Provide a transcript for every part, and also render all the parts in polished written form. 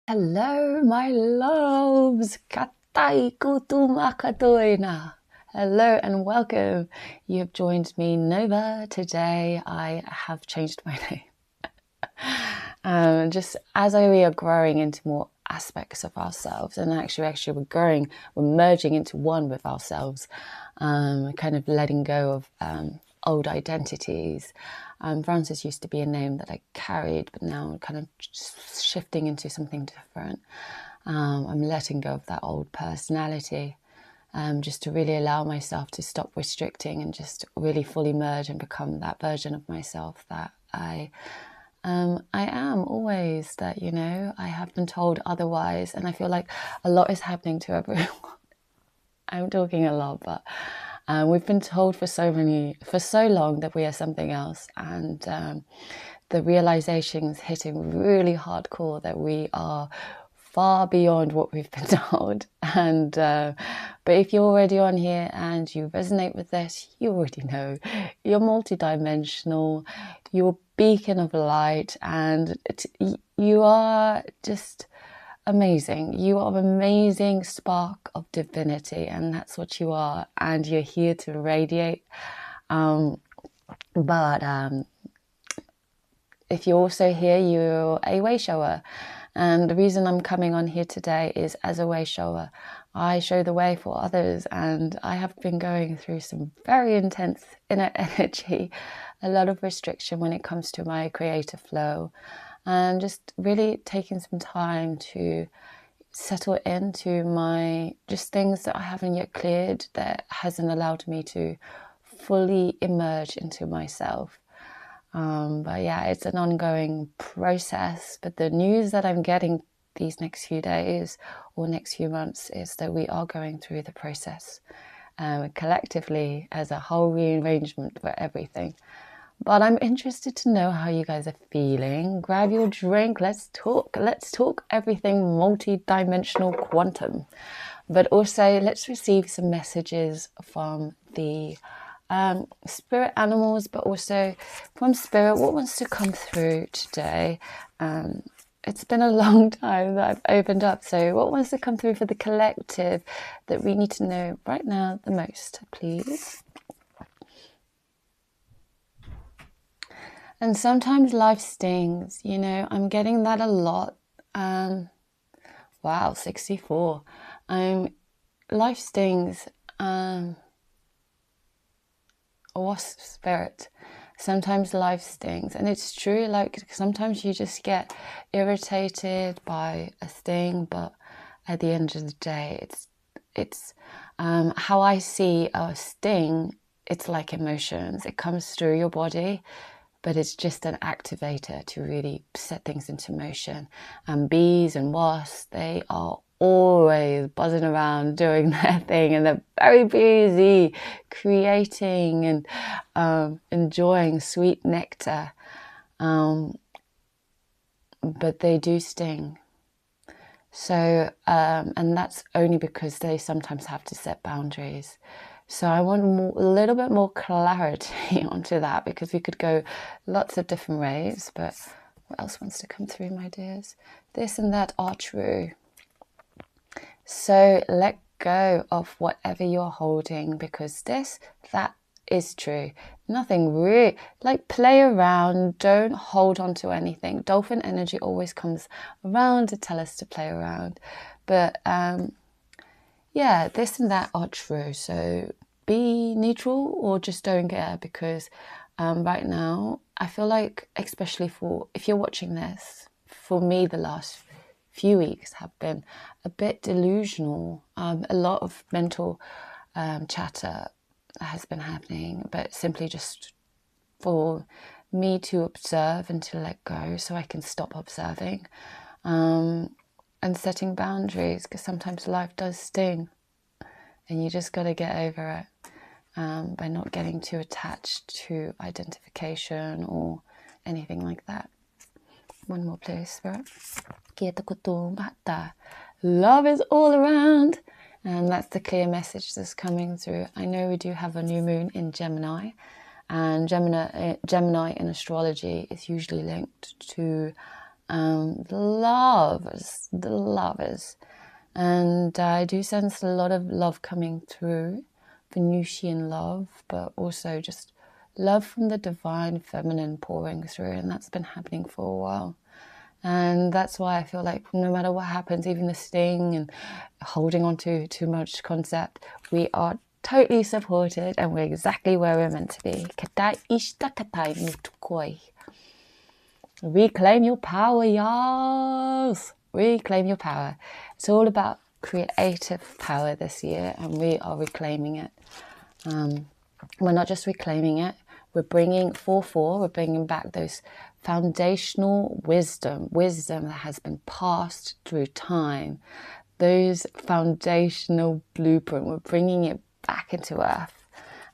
Hello, my loves. Katai kutumakatoina. Hello and welcome. You have joined me, Nova. Today I have changed my name. Just as we are growing into more aspects of ourselves, and actually we're merging into one with ourselves, kind of letting go of old identities. Francis used to be a name that I carried, but now kind of shifting into something different. I'm letting go of that old personality, just to really allow myself to stop restricting and just really fully merge and become that version of myself that I am always, that, I have been told otherwise. And I feel like a lot is happening to everyone. I'm talking a lot, but we've been told for so long that we are something else, and the realization is hitting really hardcore that we are far beyond what we've been told. And but if you're already on here and you resonate with this, you already know you're multidimensional, you're a beacon of light, and you are just amazing. You are an amazing spark of divinity, and that's what you are, and you're here to radiate. But if you're also here, you're a way shower. And the reason I'm coming on here today is as a way shower. I show the way for others, and I have been going through some very intense inner energy, a lot of restriction when it comes to my creative flow, and just really taking some time to settle into my just things that I haven't yet cleared, that hasn't allowed me to fully emerge into myself. But yeah, it's an ongoing process. But the news that I'm getting these next few days or next few months is that we are going through the process collectively as a whole rearrangement for everything. But I'm interested to know how you guys are feeling. Grab your drink. Let's talk. Let's talk everything multi-dimensional quantum. But also, let's receive some messages from the spirit animals, but also from spirit. What wants to come through today? It's been a long time that I've opened up. So what wants to come through for the collective that we need to know right now the most, please? And sometimes life stings, I'm getting that a lot. Wow, 64. Life stings. Wasp spirit. Sometimes life stings, and it's true. Like, sometimes you just get irritated by a sting, but at the end of the day, it's how I see a sting. It's like emotions. It comes through your body, but it's just an activator to really set things into motion. And bees and wasps, they are always buzzing around doing their thing, and they're very busy creating and enjoying sweet nectar, but they do sting. So and that's only because they sometimes have to set boundaries. So I want a little bit more clarity onto that, because we could go lots of different ways. But what else wants to come through, my dears? This and that are true. So let go of whatever you're holding, because that is true. Nothing really, like, play around. Don't hold on to anything. Dolphin energy always comes around to tell us to play around. But yeah, this and that are true. So be neutral or just don't care, because right now I feel like, especially if you're watching this, for me the last few weeks have been a bit delusional. A lot of mental chatter has been happening, but simply just for me to observe and to let go, so I can stop observing, and setting boundaries, because sometimes life does sting, and you just got to get over it, by not getting too attached to identification or anything like that. One more, please, Spirit. Love is all around, and that's the clear message that's coming through. I know we do have a new moon in Gemini, and Gemini in astrology is usually linked to the lovers. And I do sense a lot of love coming through, Venusian love, but also just love from the divine feminine pouring through. And that's been happening for a while. And that's why I feel like no matter what happens, even the sting and holding on to too much concept, we are totally supported and we're exactly where we're meant to be. Reclaim your power, y'all. Reclaim your power. It's all about creative power this year, and we are reclaiming it. We're not just reclaiming it, we're bringing we're bringing back those foundational wisdom that has been passed through time, those foundational blueprint, we're bringing it back into earth.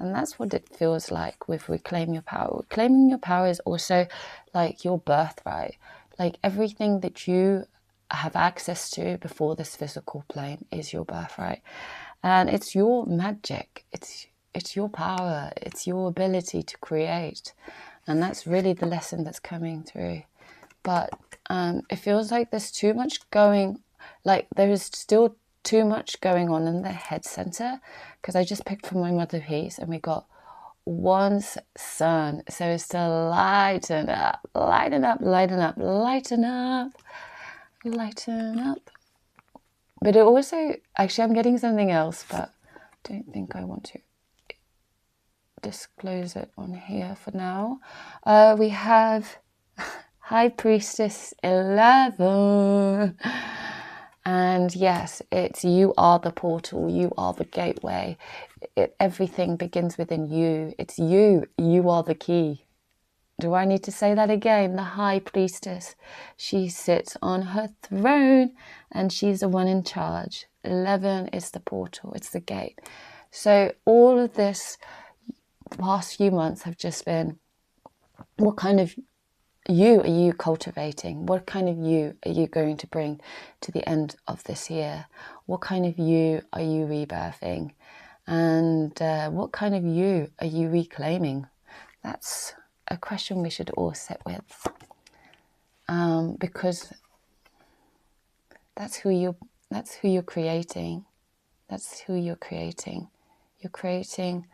And that's what it feels like with Reclaim Your Power. Reclaiming your power is also like your birthright, like everything that you have access to before this physical plane is your birthright. And it's your magic, it's your power, it's your ability to create. And that's really the lesson that's coming through. But it feels like there's too much going, like there is still too much going on in the head center, because I just picked from my mother piece and we got one's sun. So it's to lighten up, lighten up, lighten up, lighten up, lighten up. But it also, actually I'm getting something else, but I don't think I want to disclose it on here for now. We have High Priestess 11. And yes, it's you are the portal, you are the gateway. Everything begins within you. It's you are the key. Do I need to say that again? The High Priestess, she sits on her throne and she's the one in charge. 11 is the portal, it's the gate. So all of this past few months have just been, what kind of you are you cultivating? What kind of you are you going to bring to the end of this year? What kind of you are you rebirthing? And what kind of you are you reclaiming? That's a question we should all sit with, because that's who you're creating. That's who you're creating. You're creating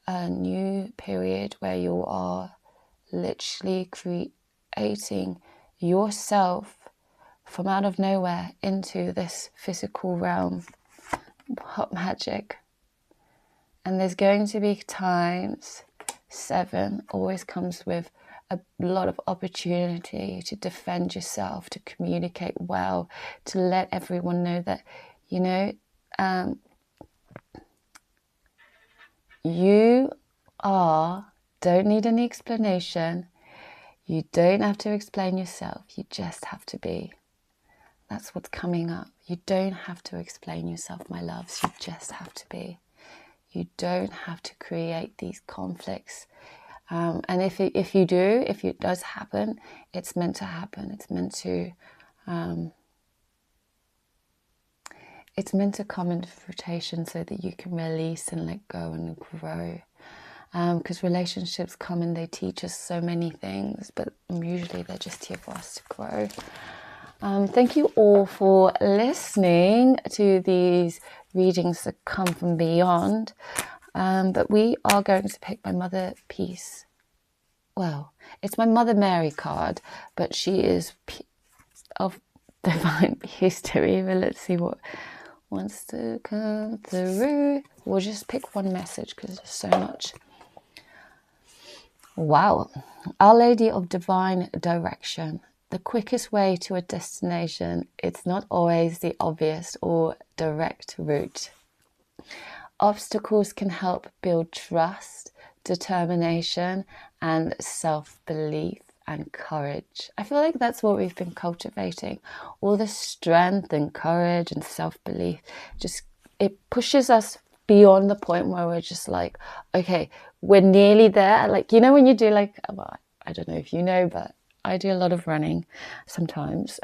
a new period where you are literally creating yourself from out of nowhere into this physical realm. Hot magic. And there's going to be times, 7 always comes with a lot of opportunity to defend yourself, to communicate well, to let everyone know that, you don't need any explanation. You don't have to explain yourself. You just have to be. That's what's coming up. You don't have to explain yourself, my loves. You just have to be. You don't have to create these conflicts. And if it does happen, it's meant to happen. It's meant to come into fruition so that you can release and let go and grow. Because relationships come and they teach us so many things, but usually they're just here for us to grow. Thank you all for listening to these readings that come from beyond. But we are going to pick my mother piece. Well, it's my Mother Mary card, but she is of divine history. But let's see what wants to come through. We'll just pick one message because there's so much. Wow. Our Lady of Divine Direction. The quickest way to a destination, it's not always the obvious or direct route. Obstacles can help build trust, determination, and self-belief and courage. I feel like that's what we've been cultivating. All the strength and courage and self-belief, it pushes us beyond the point where we're just like, okay, we're nearly there. Like, when you do well, I don't know if you know, but I do a lot of running sometimes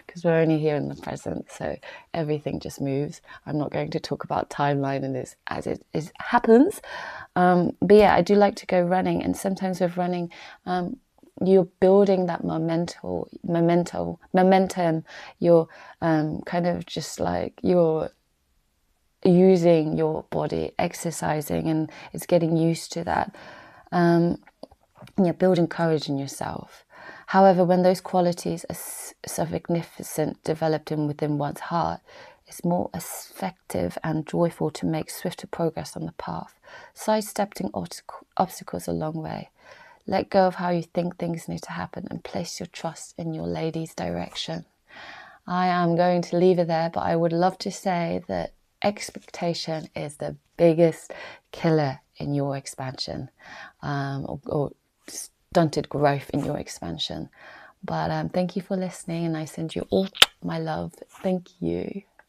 because we're only here in the present, so everything just moves. I'm not going to talk about timeline and this as it happens. But yeah, I do like to go running, and sometimes with running, you're building that momentum. You're kind of just like you're using your body, exercising, and it's getting used to that. And you're building courage in yourself. However, when those qualities are so magnificent, developed within one's heart, it's more effective and joyful to make swifter progress on the path, sidestepping obstacles a long way. Let go of how you think things need to happen and place your trust in your lady's direction. I am going to leave it there, but I would love to say that expectation is the biggest killer in your expansion, or stunted growth in your expansion. But thank you for listening, and I send you all my love. Thank you.